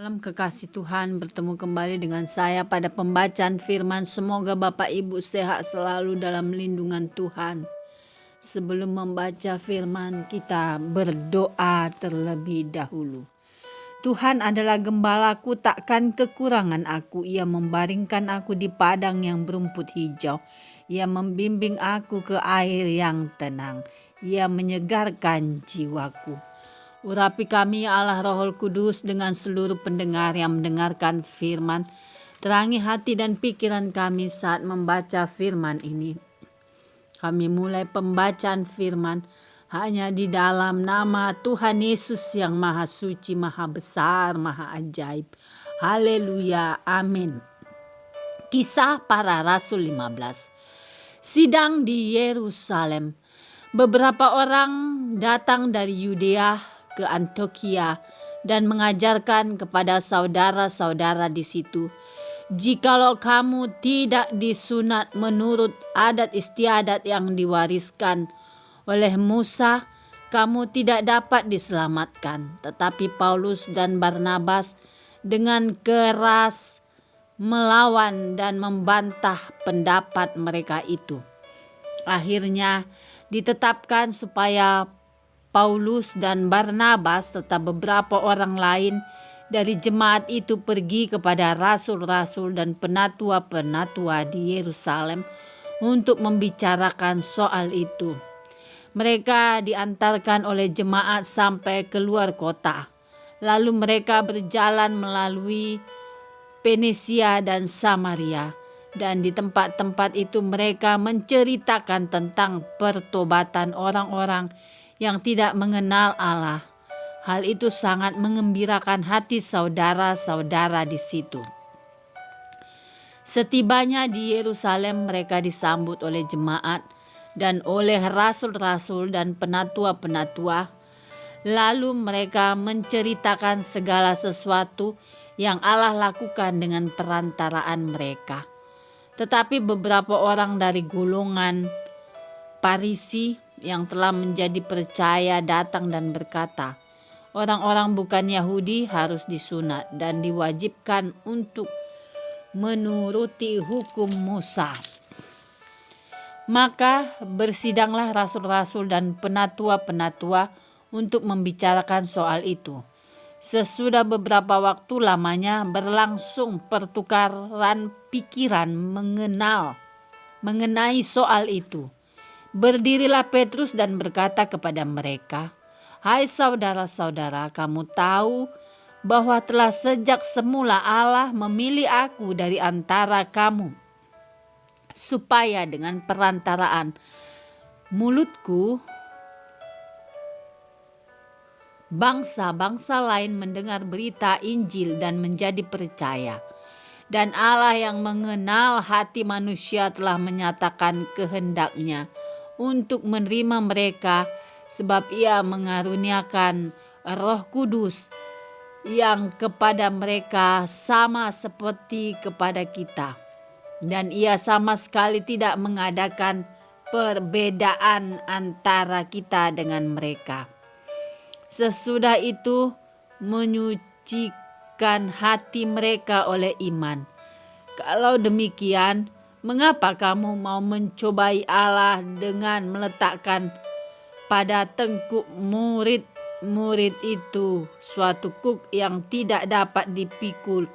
Dalam kekasih Tuhan, bertemu kembali dengan saya pada pembacaan firman. Semoga Bapak Ibu sehat selalu dalam lindungan Tuhan. Sebelum membaca firman, kita berdoa terlebih dahulu. Tuhan adalah gembalaku, takkan kekurangan aku. Ia membaringkan aku di padang yang berumput hijau. Ia membimbing aku ke air yang tenang. Ia menyegarkan jiwaku. Urapi kami ya Allah Rohul Kudus dengan seluruh pendengar yang mendengarkan firman. Terangi hati dan pikiran kami saat membaca firman ini. Kami mulai pembacaan firman hanya di dalam nama Tuhan Yesus yang Maha Suci, Maha Besar, Maha Ajaib. Haleluya, amin. Kisah Para Rasul 15. Sidang di Yerusalem. Beberapa orang datang dari Yudea ke Antioquia dan mengajarkan kepada saudara-saudara di situ, jikalau kamu tidak disunat menurut adat istiadat yang diwariskan oleh Musa, kamu tidak dapat diselamatkan. Tetapi Paulus dan Barnabas dengan keras melawan dan membantah pendapat mereka itu. Akhirnya ditetapkan supaya Paulus dan Barnabas serta beberapa orang lain dari jemaat itu pergi kepada rasul-rasul dan penatua-penatua di Yerusalem untuk membicarakan soal itu. Mereka diantarkan oleh jemaat sampai keluar kota. Lalu mereka berjalan melalui Fenisia dan Samaria. Dan di tempat-tempat itu mereka menceritakan tentang pertobatan orang-orang yang tidak mengenal Allah. Hal itu sangat mengembirakan hati saudara-saudara di situ. Setibanya di Yerusalem, mereka disambut oleh jemaat dan oleh rasul-rasul dan penatua-penatua. Lalu mereka menceritakan segala sesuatu yang Allah lakukan dengan perantaraan mereka. Tetapi beberapa orang dari golongan Farisi yang telah menjadi percaya datang dan berkata, orang-orang bukan Yahudi harus disunat dan diwajibkan untuk menuruti hukum Musa. Maka bersidanglah rasul-rasul dan penatua-penatua untuk membicarakan soal itu. Sesudah beberapa waktu lamanya berlangsung pertukaran pikiran mengenai soal itu. Berdirilah Petrus dan berkata kepada mereka, "Hai saudara-saudara, kamu tahu bahwa telah sejak semula Allah memilih aku dari antara kamu, supaya dengan perantaraan mulutku bangsa-bangsa lain mendengar berita Injil dan menjadi percaya. Dan Allah yang mengenal hati manusia telah menyatakan kehendaknya untuk menerima mereka, sebab Ia mengaruniakan Roh Kudus yang kepada mereka sama seperti kepada kita. Dan Ia sama sekali tidak mengadakan perbedaan antara kita dengan mereka. Sesudah itu menyucikan hati mereka oleh iman. Kalau demikian, mengapa kamu mau mencobai Allah dengan meletakkan pada tengkuk murid-murid itu suatu kuk yang tidak dapat dipikul,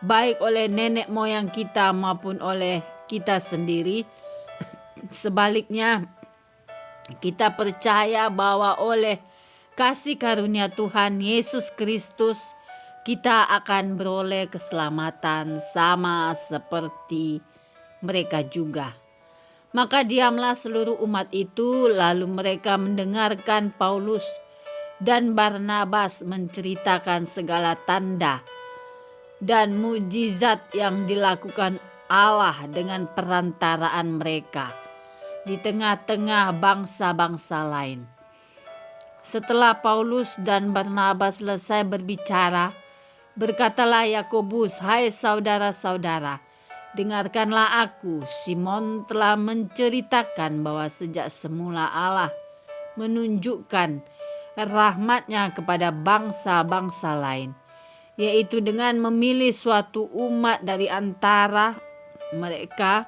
baik oleh nenek moyang kita maupun oleh kita sendiri? Sebaliknya, kita percaya bahwa oleh kasih karunia Tuhan Yesus Kristus, kita akan beroleh keselamatan sama seperti mereka juga. Maka diamlah seluruh umat itu, lalu mereka mendengarkan Paulus dan Barnabas menceritakan segala tanda dan mukjizat yang dilakukan Allah dengan perantaraan mereka di tengah-tengah bangsa-bangsa lain. Setelah Paulus dan Barnabas selesai berbicara, berkatalah Yakobus, "Hai saudara-saudara, dengarkanlah aku. Simon telah menceritakan bahwa sejak semula Allah menunjukkan rahmat-Nya kepada bangsa-bangsa lain. yaitu dengan memilih suatu umat dari antara mereka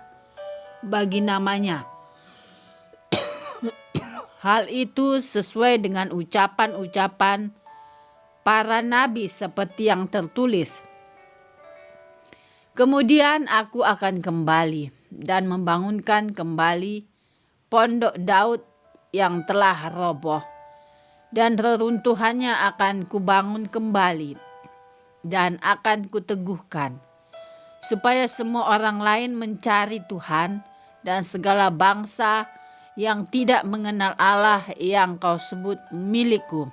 bagi namanya. Hal itu sesuai dengan ucapan-ucapan para nabi seperti yang tertulis. Kemudian aku akan kembali dan membangunkan kembali pondok Daud yang telah roboh, dan reruntuhannya akan kubangun kembali dan akan kuteguhkan, supaya semua orang lain mencari Tuhan dan segala bangsa yang tidak mengenal Allah yang kau sebut milikku.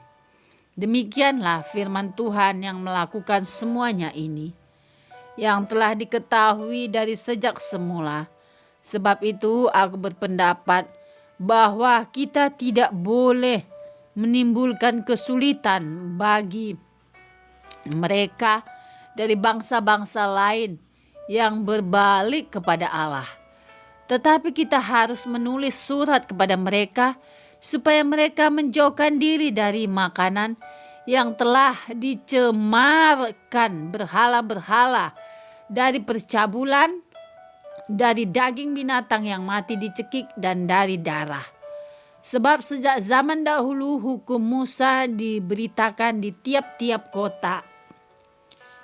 Demikianlah firman Tuhan yang melakukan semuanya ini, yang telah diketahui dari sejak semula. Sebab itu aku berpendapat bahwa kita tidak boleh menimbulkan kesulitan bagi mereka dari bangsa-bangsa lain yang berbalik kepada Allah. Tetapi kita harus menulis surat kepada mereka supaya mereka menjauhkan diri dari makanan yang telah dicemarkan berhala-berhala, dari percabulan, dari daging binatang yang mati dicekik, dan dari darah. Sebab sejak zaman dahulu hukum Musa diberitakan di tiap-tiap kota,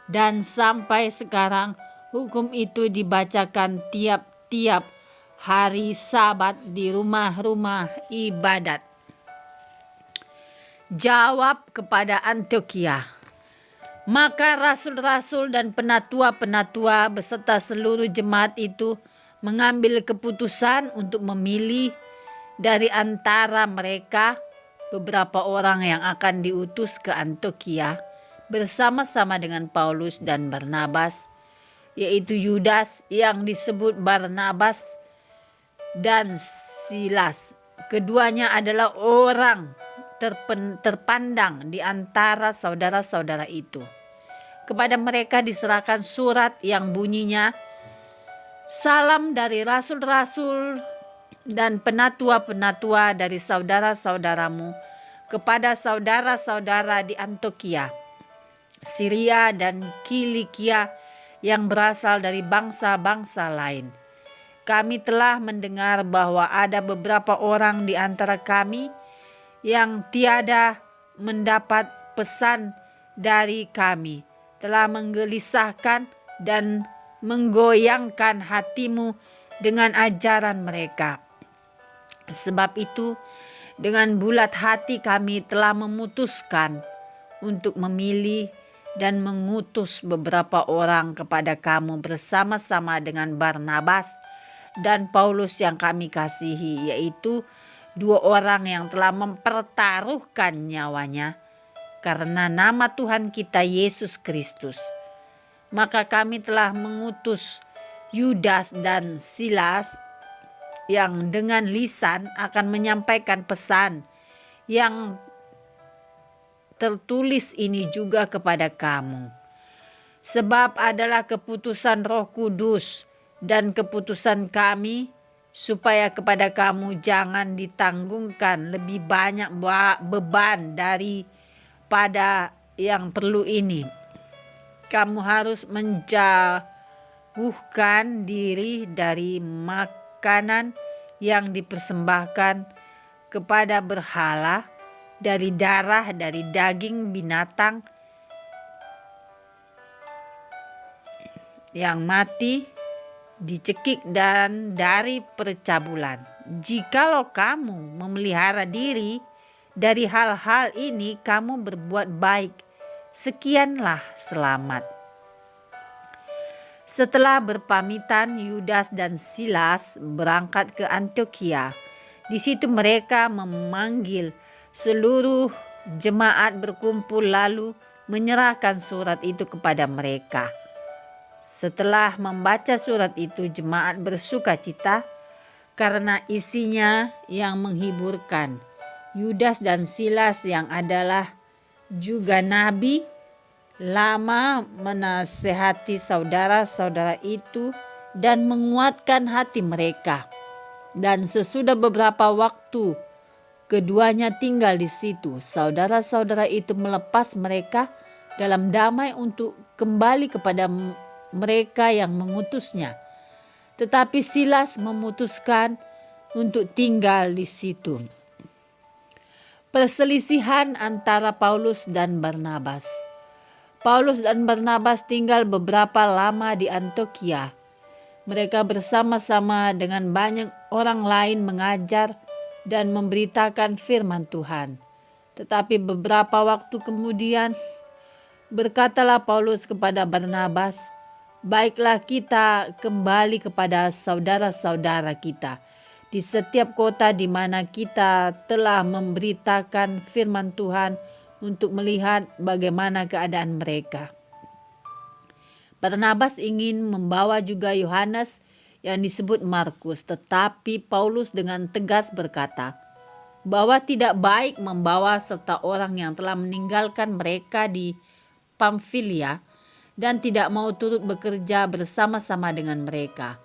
dan sampai sekarang hukum itu dibacakan tiap-tiap hari Sabat di rumah-rumah ibadat. Jawab kepada Antiokhia. Maka rasul-rasul dan penatua-penatua beserta seluruh jemaat itu mengambil keputusan untuk memilih dari antara mereka beberapa orang yang akan diutus ke Antiokhia bersama-sama dengan Paulus dan Barnabas, yaitu Yudas yang disebut Barnabas dan Silas. Keduanya adalah orang terpandang di antara saudara-saudara itu. Kepada mereka diserahkan surat yang bunyinya, salam dari rasul-rasul dan penatua-penatua dari saudara-saudaramu kepada saudara-saudara di Antiokhia, Syria dan Kilikia yang berasal dari bangsa-bangsa lain. Kami telah mendengar bahwa ada beberapa orang di antara kami yang tiada mendapat pesan dari kami, telah menggelisahkan dan menggoyangkan hatimu dengan ajaran mereka. Sebab itu, dengan bulat hati kami telah memutuskan untuk memilih dan mengutus beberapa orang kepada kamu bersama-sama dengan Barnabas dan Paulus yang kami kasihi, yaitu 2 orang yang telah mempertaruhkan nyawanya karena nama Tuhan kita Yesus Kristus. Maka kami telah mengutus Yudas dan Silas yang dengan lisan akan menyampaikan pesan yang tertulis ini juga kepada kamu. Sebab adalah keputusan Roh Kudus dan keputusan kami supaya kepada kamu jangan ditanggungkan lebih banyak beban daripada yang perlu ini. Kamu harus menjauhkan diri dari makanan yang dipersembahkan kepada berhala, dari darah, dari daging binatang yang mati dicekik, dan dari percabulan. Jikalau kamu memelihara diri dari hal-hal ini, kamu berbuat baik. Sekianlah selamat. Setelah berpamitan, Yudas dan Silas berangkat ke Antiokhia. Di situ mereka memanggil seluruh jemaat berkumpul lalu menyerahkan surat itu kepada mereka. Setelah membaca surat itu, jemaat bersuka cita karena isinya yang menghiburkan. Yudas dan Silas yang adalah juga nabi lama menasehati saudara-saudara itu dan menguatkan hati mereka. Dan sesudah beberapa waktu keduanya tinggal di situ, saudara-saudara itu melepas mereka dalam damai untuk kembali kepada mereka yang mengutusnya. Tetapi Silas memutuskan untuk tinggal di situ. Perselisihan antara Paulus dan Barnabas. Paulus dan Barnabas tinggal beberapa lama di Antiokhia. Mereka bersama-sama dengan banyak orang lain mengajar dan memberitakan firman Tuhan. Tetapi beberapa waktu kemudian berkatalah Paulus kepada Barnabas, "Baiklah kita kembali kepada saudara-saudara kita di setiap kota di mana kita telah memberitakan firman Tuhan untuk melihat bagaimana keadaan mereka." Barnabas ingin membawa juga Yohanes yang disebut Markus, tetapi Paulus dengan tegas berkata bahwa tidak baik membawa serta orang yang telah meninggalkan mereka di Pamfilia dan tidak mau turut bekerja bersama-sama dengan mereka.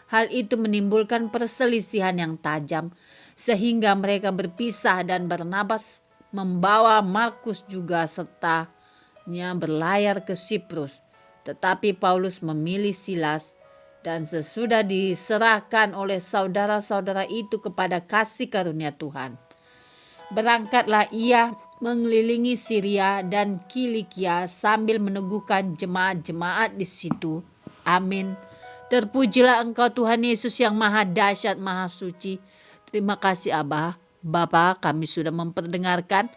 Hal itu menimbulkan perselisihan yang tajam sehingga mereka berpisah dan Barnabas membawa Markus juga sertanya berlayar ke Siprus. Tetapi Paulus memilih Silas dan sesudah diserahkan oleh saudara-saudara itu kepada kasih karunia Tuhan, berangkatlah ia mengelilingi Syria dan Kilikia sambil meneguhkan jemaat-jemaat di situ. Amin. Terpujilah Engkau Tuhan Yesus yang maha dahsyat, maha suci. Terima kasih Abah, Bapa, kami sudah memperdengarkan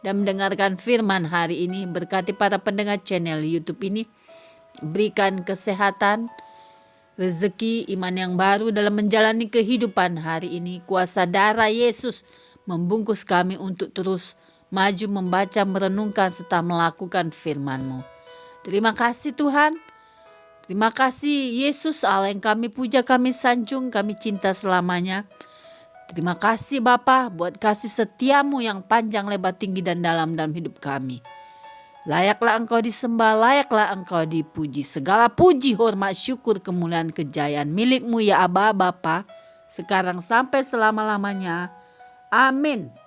dan mendengarkan firman hari ini. Berkati para pendengar channel YouTube ini. Berikan kesehatan, rezeki, iman yang baru dalam menjalani kehidupan hari ini. Kuasa darah Yesus membungkus kami untuk terus maju membaca, merenungkan, serta melakukan firman-Mu. Terima kasih Tuhan. Terima kasih Yesus Allah yang kami puja, kami sanjung, kami cinta selamanya. Terima kasih Bapa buat kasih setiamu yang panjang, lebar, tinggi, dan dalam hidup kami. Layaklah Engkau disembah, layaklah Engkau dipuji. Segala puji, hormat, syukur, kemuliaan, kejayaan milik-Mu ya Aba Bapa, sekarang sampai selama-lamanya. Amin.